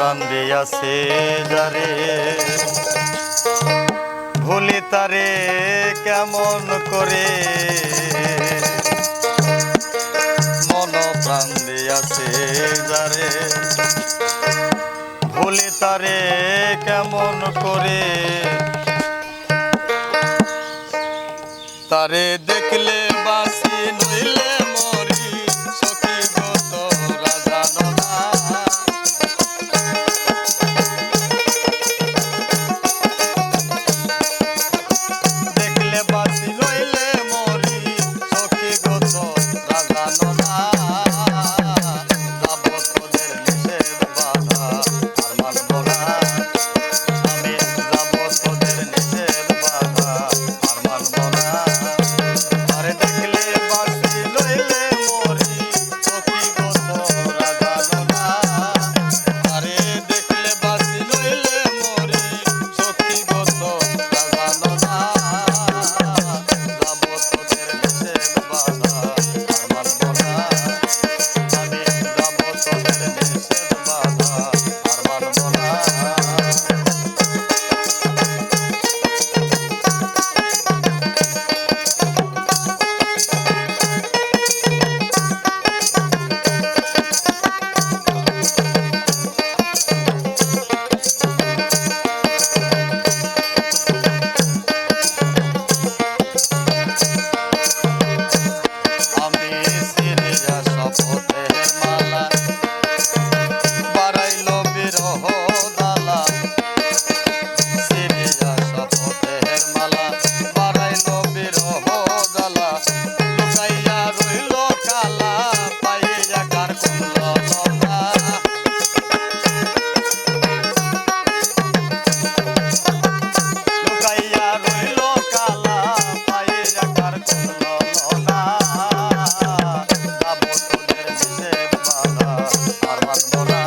প্রাণ দিয়াছে যারে ভুলি তারে কেমন করে মন প্রাণ দিয়াছে যারে ভুলি তারে কেমন করে তারে দেখলে বাসি নইলে মরি সখী গো তোরা জানো না দেখলে বাসি নইলে মরি সখী গো তোরা জানো না যাব তোদের নিষেধ বাধা আর মানব না আমি যাব তোদের নিষেধ বাধা আর মানব না আরে দেখলে বাসি লইলে মরি সখী গো তোরা জানো না আরে দেখলে বাসি লইলে মরি সখী গো তোরা জানো না যাব তোদের নিষেধ বাধা আর মানব না আমি যাব তোদের নিষেধ বাধা আর মানব না আমি সিরিয়া শপথের মালা বাড়াইল বিরহ দালা সিরিয়া শপথের মালা বাড়াইল বিরহ দালা লুকাইয়া রইল কালা পাইয়া কার কুল লতা লুকাইয়া রইল কালা পাইয়া কার কুল লতা যাব তোদের নিষেধ বাধা আর মানব না